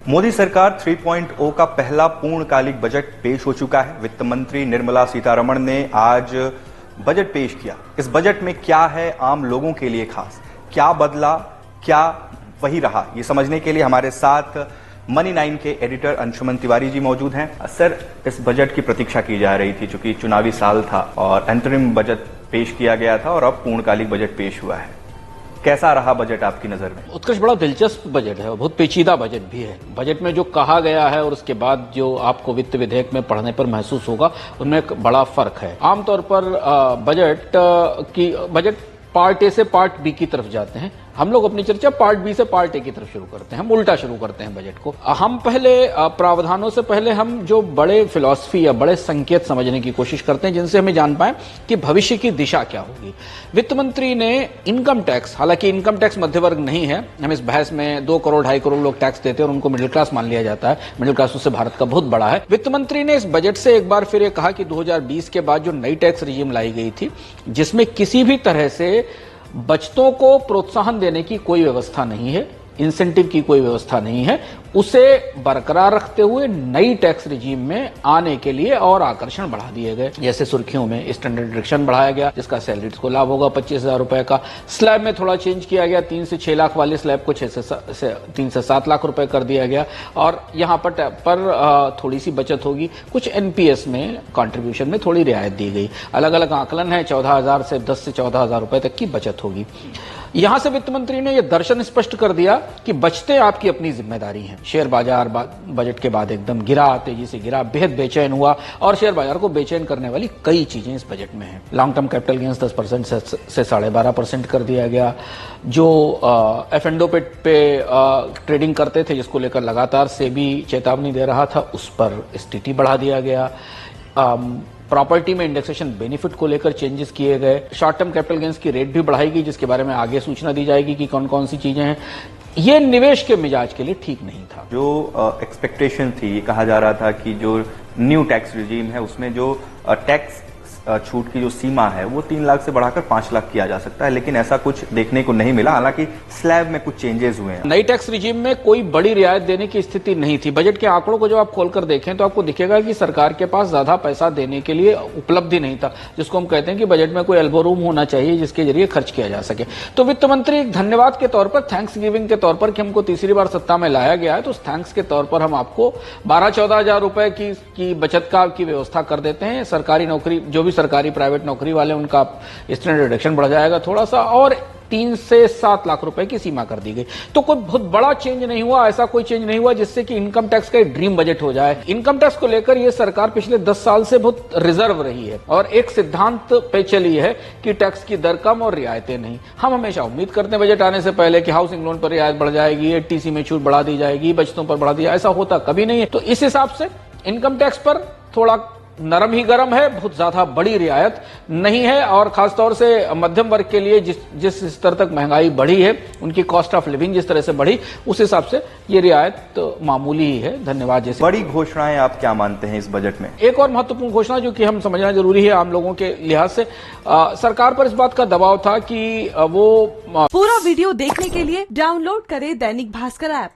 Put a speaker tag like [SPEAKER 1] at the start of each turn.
[SPEAKER 1] मोदी सरकार 3.0 का पहला पूर्णकालिक बजट पेश हो चुका है। वित्त मंत्री निर्मला सीतारमण ने आज बजट पेश किया। इस बजट में क्या है आम लोगों के लिए खास, क्या बदला, क्या वही रहा, ये समझने के लिए हमारे साथ मनी 9 के एडिटर अंशुमन तिवारी जी मौजूद हैं। सर, इस बजट की प्रतीक्षा की जा रही थी चूंकि चुनावी साल था और अंतरिम बजट पेश किया गया था और अब पूर्णकालिक बजट पेश हुआ है। कैसा रहा बजट आपकी नजर में?
[SPEAKER 2] उत्कर्ष, बड़ा दिलचस्प बजट है और बहुत पेचीदा बजट भी है। बजट में जो कहा गया है और उसके बाद जो आपको वित्त विधेयक में पढ़ने पर महसूस होगा, उनमें एक बड़ा फर्क है। आमतौर पर बजट पार्ट ए से पार्ट बी की तरफ जाते हैं। हम लोग अपनी चर्चा पार्ट बी से पार्ट ए की तरफ शुरू करते हैं। हम उल्टा शुरू करते हैं बजट को। हम पहले प्रावधानों से पहले हम जो बड़े फिलॉसफी या बड़े संकेत समझने की कोशिश करते हैं जिनसे हमें जान पाए कि भविष्य की दिशा क्या होगी। वित्त मंत्री ने इनकम टैक्स, हालांकि इनकम टैक्स मध्य वर्ग नहीं है, हम इस बहस में 2 करोड़ 2.5 करोड़ लोग टैक्स देते हैं और उनको मिडिल क्लास मान लिया जाता है। मिडिल क्लास उससे भारत का बहुत बड़ा है। वित्त मंत्री ने इस बजट से एक बार फिर ये कहा कि 2020 के बाद जो नई टैक्स रिजीम लाई गई थी, जिसमें किसी भी तरह से बचतों को प्रोत्साहन देने की कोई व्यवस्था नहीं है, इंसेंटिव की कोई व्यवस्था नहीं है, उसे बरकरार रखते हुए नई टैक्स रिजीम में आने के लिए और आकर्षण बढ़ा दिए गए। जैसे सुर्खियों में स्टैंडर्ड डिडक्शन बढ़ाया गया, जिसका सैलरीज को लाभ होगा 25,000 रुपए का। स्लैब में थोड़ा चेंज किया गया, 3 से 6 लाख वाले स्लैब को 3 से 7 लाख रुपए कर दिया गया और यहां पर थोड़ी सी बचत होगी। कुछ एनपीएस में कंट्रीब्यूशन में थोड़ी रियायत दी गई। अलग अलग आकलन है, 14,000 से 10 से 14,000 रुपए तक की बचत होगी। यहां से वित्त मंत्री ने यह दर्शन स्पष्ट कर दिया कि बचतें आपकी अपनी जिम्मेदारी हैं। शेयर बाजार बजट के बाद एकदम गिरा, तेजी से गिरा, बेहद बेचैन हुआ और शेयर बाजार को बेचैन करने वाली कई चीजें इस बजट में हैं। लॉन्ग टर्म कैपिटल गेन्स 10% से 12.5% कर दिया गया। जो एफ&ओ पे ट्रेडिंग करते थे, जिसको लेकर लगातार सेबी चेतावनी दे रहा था, उस पर एसटीटी बढ़ा दिया गया। प्रॉपर्टी में इंडेक्सेशन बेनिफिट को लेकर चेंजेस किए गए। शॉर्ट टर्म कैपिटल गेन्स की रेट भी बढ़ाएगी, जिसके बारे में आगे सूचना दी जाएगी कि कौन कौन सी चीजें हैं। ये निवेश के मिजाज के लिए ठीक नहीं था।
[SPEAKER 1] जो एक्सपेक्टेशन थी, ये कहा जा रहा था कि जो न्यू टैक्स रिजीम है उसमें जो टैक्स छूट की जो सीमा है वो 3 लाख से बढ़ाकर 5 लाख किया जा सकता है, लेकिन ऐसा कुछ देखने को नहीं मिला। हालांकि स्लैब में कुछ चेंजेस हुए हैं।
[SPEAKER 2] नई टैक्स रिजीम में कोई बड़ी रियायत देने की स्थिति नहीं थी। बजट के आंकड़ों को जब आप खोलकर देखें तो आपको दिखेगा कि सरकार के पास ज्यादा पैसा देने के लिए उपलब्धि नहीं था, जिसको हम कहते हैं कि बजट में कोई एल्बो रूम होना चाहिए जिसके जरिए खर्च किया जा सके। तो वित्त मंत्री धन्यवाद के तौर पर, थैंक्स गिविंग के तौर पर कि हमको तीसरी बार सत्ता में लाया गया है, तो उस थैंक्स के तौर पर हम आपको 12-14 हजार रुपए की बचत की व्यवस्था कर देते हैं। सरकारी नौकरी, जो भी सरकारी प्राइवेट नौकरी वाले, उनका स्टैंडर्ड डिडक्शन बढ़ जाएगा थोड़ा सा और 3 से 7 लाख रुपए की सीमा कर दी गई। तो कोई बहुत बड़ा चेंज नहीं हुआ, ऐसा कोई चेंज नहीं हुआ जिससे कि इनकम टैक्स का एक ड्रीम बजट हो जाए। इनकम टैक्स को लेकर यह सरकार पिछले 10 साल से बहुत रिजर्व रही है और एक सिद्धांत पे चली है कि टैक्स की दर कम और रियायतें नहीं। हम हमेशा उम्मीद करते हैं बजट आने से पहले कि हाउसिंग लोन पर रियायत बढ़ जाएगी, एटीसी में छूट बढ़ा दी जाएगी, बचतों पर बढ़ा दी जाएगी। ऐसा होता कभी नहीं है। तो इस हिसाब से इनकम टैक्स पर थोड़ा नरम ही गरम है, बहुत ज्यादा बड़ी रियायत नहीं है और खासतौर से मध्यम वर्ग के लिए जिस स्तर तक महंगाई बढ़ी है, उनकी कॉस्ट ऑफ लिविंग जिस तरह से बढ़ी, उस हिसाब से ये रियायत तो मामूली ही है। धन्यवाद। जैसे
[SPEAKER 1] बड़ी घोषणाएं आप क्या मानते हैं इस बजट में?
[SPEAKER 2] एक और महत्वपूर्ण घोषणा जो कि हम समझना जरूरी है आम लोगों के लिहाज से, सरकार पर इस बात का दबाव था कि वो
[SPEAKER 3] पूरा वीडियो देखने के लिए डाउनलोड करें दैनिक भास्कर ऐप।